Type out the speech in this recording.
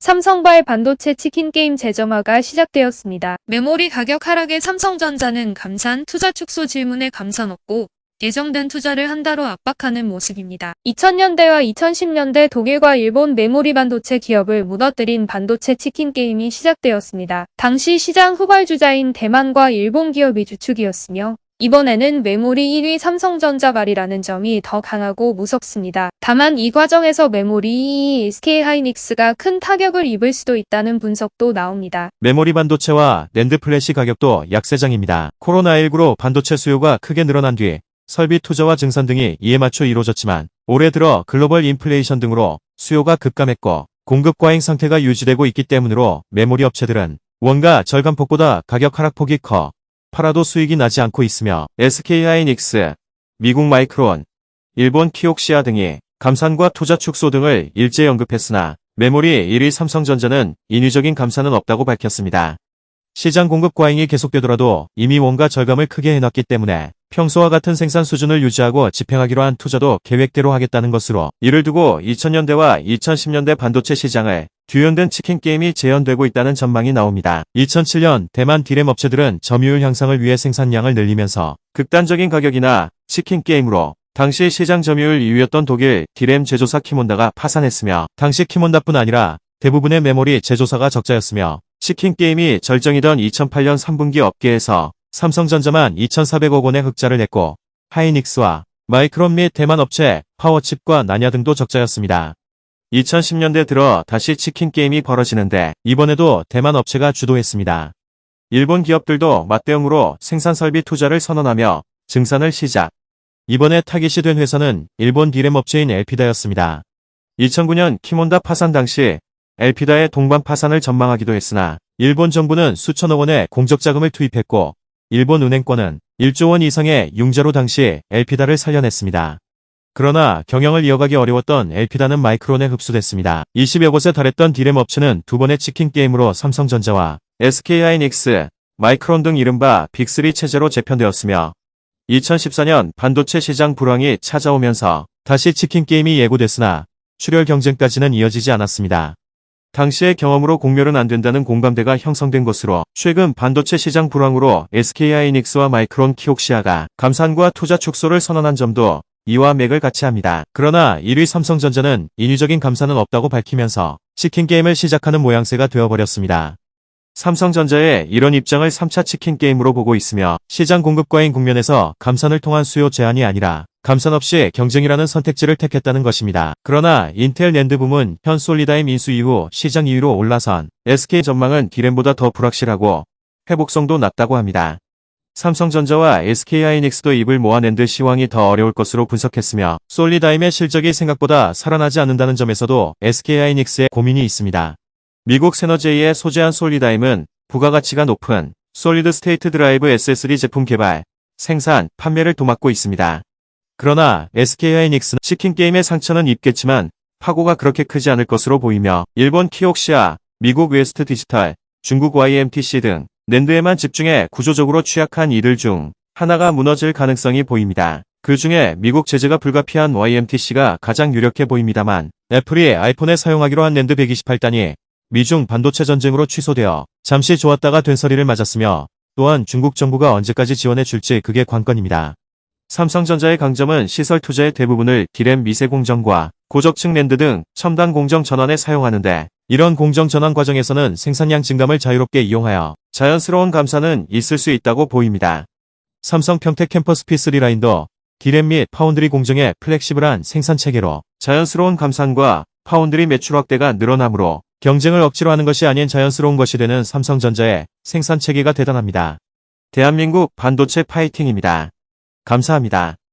삼성발 반도체 치킨 게임 재점화가 시작되었습니다. 메모리 가격 하락에 삼성전자는 감산, 투자 축소 질문에 감산 없고 예정된 투자를 한다로 압박하는 모습입니다. 2000년대와 2010년대 독일과 일본 메모리 반도체 기업을 무너뜨린 반도체 치킨 게임이 시작되었습니다. 당시 시장 후발주자인 대만과 일본 기업이 주축이었으며 이번에는 메모리 1위 삼성전자 발이라는 점이 더 강하고 무섭습니다. 다만 이 과정에서 메모리 2위 SK하이닉스가 큰 타격을 입을 수도 있다는 분석도 나옵니다. 메모리 반도체와 낸드 플래시 가격도 약세장입니다. 코로나19로 반도체 수요가 크게 늘어난 뒤 설비 투자와 증산 등이 이에 맞춰 이루어졌지만 올해 들어 글로벌 인플레이션 등으로 수요가 급감했고 공급 과잉 상태가 유지되고 있기 때문으로 메모리 업체들은 원가 절감폭보다 가격 하락폭이 커 팔아도 수익이 나지 않고 있으며 SK하이닉스, 미국 마이크론, 일본 키옥시아 등이 감산과 투자 축소 등을 일제 언급했으나 메모리 1위 삼성전자는 인위적인 감산은 없다고 밝혔습니다. 시장 공급 과잉이 계속되더라도 이미 원가 절감을 크게 해놨기 때문에 평소와 같은 생산 수준을 유지하고 집행하기로 한 투자도 계획대로 하겠다는 것으로 이를 두고 2000년대와 2010년대 반도체 시장을 뒤흔든 치킨 게임이 재현되고 있다는 전망이 나옵니다. 2007년 대만 디램 업체들은 점유율 향상을 위해 생산량을 늘리면서 극단적인 가격이나 치킨 게임으로 당시 시장 점유율 2위였던 독일 디램 제조사 키몬다가 파산했으며 당시 키몬다뿐 아니라 대부분의 메모리 제조사가 적자였으며 치킨 게임이 절정이던 2008년 3분기 업계에서 삼성전자만 2,400억 원의 흑자를 냈고 하이닉스와 마이크론 및 대만 업체 파워칩과 나냐 등도 적자였습니다. 2010년대 들어 다시 치킨 게임이 벌어지는데 이번에도 대만 업체가 주도했습니다. 일본 기업들도 맞대응으로 생산 설비 투자를 선언하며 증산을 시작. 이번에 타깃이 된 회사는 일본 디램 업체인 엘피다였습니다. 2009년 키몬다 파산 당시 엘피다의 동반 파산을 전망하기도 했으나 일본 정부는 수천억 원의 공적 자금을 투입했고 일본 은행권은 1조 원 이상의 융자로 당시 엘피다를 살려냈습니다. 그러나 경영을 이어가기 어려웠던 엘피다는 마이크론에 흡수됐습니다. 20여 곳에 달했던 디램 업체는 두 번의 치킨 게임으로 삼성전자와 SK하이닉스, 마이크론 등 이른바 빅3 체제로 재편되었으며 2014년 반도체 시장 불황이 찾아오면서 다시 치킨 게임이 예고됐으나 출혈 경쟁까지는 이어지지 않았습니다. 당시의 경험으로 공멸은 안 된다는 공감대가 형성된 것으로 최근 반도체 시장 불황으로 SK하이닉스와 마이크론 키옥시아가 감산과 투자 축소를 선언한 점도 이와 맥을 같이 합니다. 그러나 1위 삼성전자는 인위적인 감산은 없다고 밝히면서 치킨 게임을 시작하는 모양새가 되어버렸습니다. 삼성전자의 이런 입장을 3차 치킨 게임으로 보고 있으며 시장 공급 과잉 국면에서 감산을 통한 수요 제한이 아니라 감산 없이 경쟁이라는 선택지를 택했다는 것입니다. 그러나 인텔 낸드 부문 현 솔리다임 인수 이후 시장 2위로 올라선 SK 전망은 디램보다 더 불확실하고 회복성도 낮다고 합니다. 삼성전자와 SK하이닉스도 입을 모아 낸드 시황이 더 어려울 것으로 분석했으며 솔리다임의 실적이 생각보다 살아나지 않는다는 점에서도 SK하이닉스에 고민이 있습니다. 미국 세너제이의 소재한 솔리다임은 부가가치가 높은 솔리드 스테이트 드라이브 SSD 제품 개발, 생산, 판매를 도맡고 있습니다. 그러나 SK하이닉스는 치킨 게임의 상처는 입겠지만 파고가 그렇게 크지 않을 것으로 보이며 일본 키옥시아, 미국 웨스트 디지털, 중국 YMTC 등 낸드에만 집중해 구조적으로 취약한 이들 중 하나가 무너질 가능성이 보입니다. 그 중에 미국 제재가 불가피한 YMTC가 가장 유력해 보입니다만 애플이 아이폰에 사용하기로 한 낸드 128단이 미중 반도체 전쟁으로 취소되어 잠시 좋았다가 된서리를 맞았으며 또한 중국 정부가 언제까지 지원해 줄지 그게 관건입니다. 삼성전자의 강점은 시설 투자의 대부분을 디램 미세 공정과 고적층 낸드 등 첨단 공정 전환에 사용하는데 이런 공정 전환 과정에서는 생산량 증감을 자유롭게 이용하여 자연스러운 감산은 있을 수 있다고 보입니다. 삼성 평택 캠퍼스 P3 라인도 디램 및 파운드리 공정의 플렉시블한 생산 체계로 자연스러운 감산과 파운드리 매출 확대가 늘어나므로 경쟁을 억지로 하는 것이 아닌 자연스러운 것이 되는 삼성전자의 생산 체계가 대단합니다. 대한민국 반도체 파이팅입니다. 감사합니다.